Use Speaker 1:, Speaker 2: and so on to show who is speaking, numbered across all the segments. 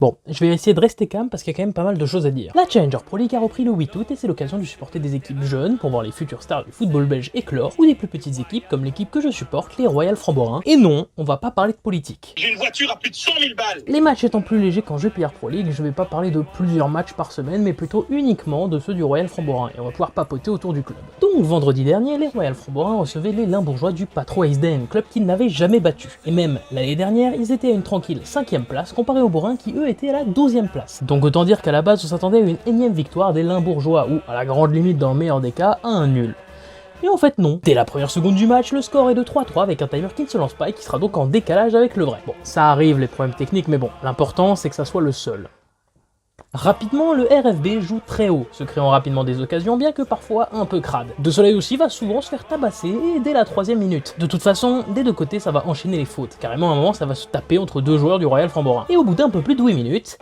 Speaker 1: Bon, je vais essayer de rester calme parce qu'il y a quand même pas mal de choses à dire. La Challenger Pro League a repris le 8 août et c'est l'occasion de supporter des équipes jeunes pour voir les futures stars du football belge éclore ou des plus petites équipes comme l'équipe que je supporte, les Royal Framborains. Et non, on va pas parler de politique.
Speaker 2: J'ai une voiture à plus de 100 000 balles.
Speaker 1: Les matchs étant plus légers qu'en GPR Pro League, je vais pas parler de plusieurs matchs par semaine mais plutôt uniquement de ceux du Royal Framborain et on va pouvoir papoter autour du club. Donc vendredi dernier, les Royal Framborains recevaient les Limbourgeois du Patro Heisden, club qu'ils n'avaient jamais battu. Et même l'année dernière, ils étaient à une tranquille 5ème place comparé aux Borains qui eux étaient à la 12ème place. Donc autant dire qu'à la base on s'attendait à une énième victoire des Limbourgeois ou à la grande limite dans le meilleur des cas à un nul. Et en fait non. Dès la première seconde du match, le score est de 3-3 avec un timer qui ne se lance pas et qui sera donc en décalage avec le vrai. Bon, ça arrive les problèmes techniques mais bon, l'important c'est que ça soit le seul. Rapidement, le RFB joue très haut, se créant rapidement des occasions bien que parfois un peu crade. De Soleil aussi va souvent se faire tabasser et dès la 3ème minute. De toute façon, des deux côtés ça va enchaîner les fautes, carrément à un moment ça va se taper entre deux joueurs du Royal Framborain. Et au bout d'un peu plus de 8 minutes...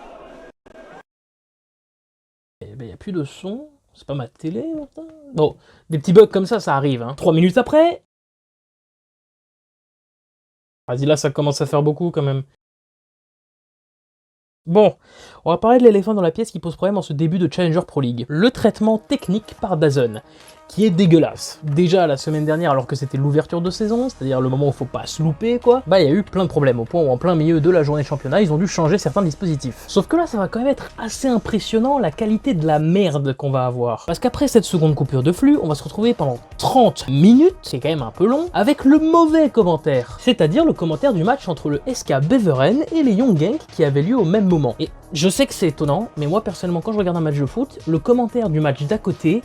Speaker 1: Eh ben, y a plus de son, c'est pas ma télé, Martin. Bon, des petits bugs comme ça arrive, hein. 3 minutes après... Vas-y, là, ça commence à faire beaucoup, quand même. Bon, on va parler de l'éléphant dans la pièce qui pose problème en ce début de Challenger Pro League. Le traitement technique par DAZN, qui est dégueulasse. Déjà, la semaine dernière, alors que c'était l'ouverture de saison, c'est-à-dire le moment où faut pas se louper, quoi, bah il y a eu plein de problèmes, au point où en plein milieu de la journée de championnat, ils ont dû changer certains dispositifs. Sauf que là, ça va quand même être assez impressionnant la qualité de la merde qu'on va avoir. Parce qu'après cette seconde coupure de flux, on va se retrouver pendant 30 minutes, c'est quand même un peu long, avec le mauvais commentaire. C'est-à-dire le commentaire du match entre le SK Beveren et les Young Genk qui avait lieu au même moment. Et je sais que c'est étonnant, mais moi personnellement quand je regarde un match de foot, le commentaire du match d'à côté,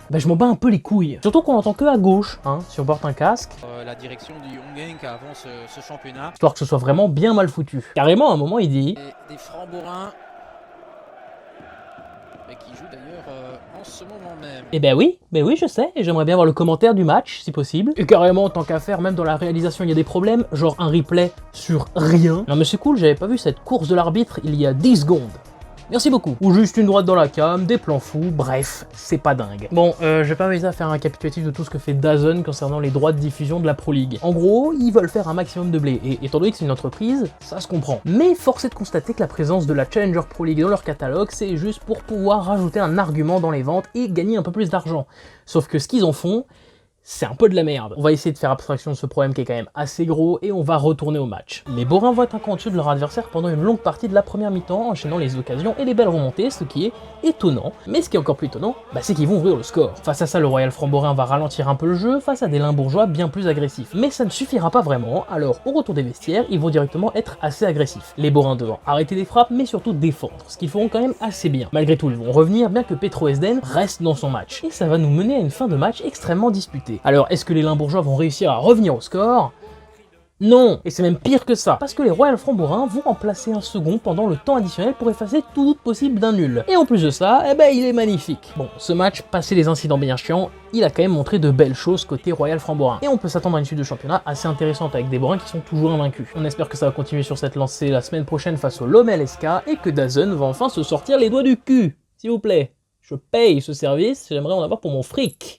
Speaker 1: bah je m'en bats un peu les couilles. Surtout qu'on entend que à gauche, hein, si on porte un casque.
Speaker 3: La direction du Young Genk avant ce championnat.
Speaker 1: Histoire que ce soit vraiment bien mal foutu. Carrément, à un moment, il dit...
Speaker 3: Des Framborains, mais qui jouent d'ailleurs en ce moment même.
Speaker 1: Eh ben oui, je sais, et j'aimerais bien voir le commentaire du match, si possible. Et carrément, tant qu'à faire, même dans la réalisation, il y a des problèmes, genre un replay sur rien. Non mais c'est cool, j'avais pas vu cette course de l'arbitre il y a 10 secondes. Merci beaucoup. Ou juste une droite dans la cam, des plans fous, bref, c'est pas dingue. Bon, je vais pas m'amuser à faire un récapitulatif de tout ce que fait DAZN concernant les droits de diffusion de la Pro League. En gros, ils veulent faire un maximum de blé, et étant donné que c'est une entreprise, ça se comprend. Mais force est de constater que la présence de la Challenger Pro League dans leur catalogue, c'est juste pour pouvoir rajouter un argument dans les ventes et gagner un peu plus d'argent. Sauf que ce qu'ils en font, c'est un peu de la merde. On va essayer de faire abstraction de ce problème qui est quand même assez gros et on va retourner au match. Les Borains vont être un cran au-dessus de leur adversaire pendant une longue partie de la première mi-temps, enchaînant les occasions et les belles remontées, ce qui est étonnant. Mais ce qui est encore plus étonnant, bah, c'est qu'ils vont ouvrir le score. Face à ça, le Royal Framborain va ralentir un peu le jeu face à des Limbourgeois bien plus agressifs. Mais ça ne suffira pas vraiment, alors au retour des vestiaires, ils vont directement être assez agressifs. Les Borains devant arrêter des frappes, mais surtout défendre, ce qu'ils feront quand même assez bien. Malgré tout, ils vont revenir, bien que Petro Heisden reste dans son match. Et ça va nous mener à une fin de match extrêmement disputée. Alors, est-ce que les Limbourgeois vont réussir à revenir au score? Non! Et c'est même pire que ça, parce que les Royal Framborains vont en placer un second pendant le temps additionnel pour effacer tout doute possible d'un nul. Et en plus de ça, eh ben il est magnifique. Bon, ce match, passé les incidents bien chiants, il a quand même montré de belles choses côté Royal Framborain. Et on peut s'attendre à une suite de championnat assez intéressante avec des Borains qui sont toujours invaincus. On espère que ça va continuer sur cette lancée la semaine prochaine face au Lommel SK et que DAZN va enfin se sortir les doigts du cul. S'il vous plaît, je paye ce service, j'aimerais en avoir pour mon fric.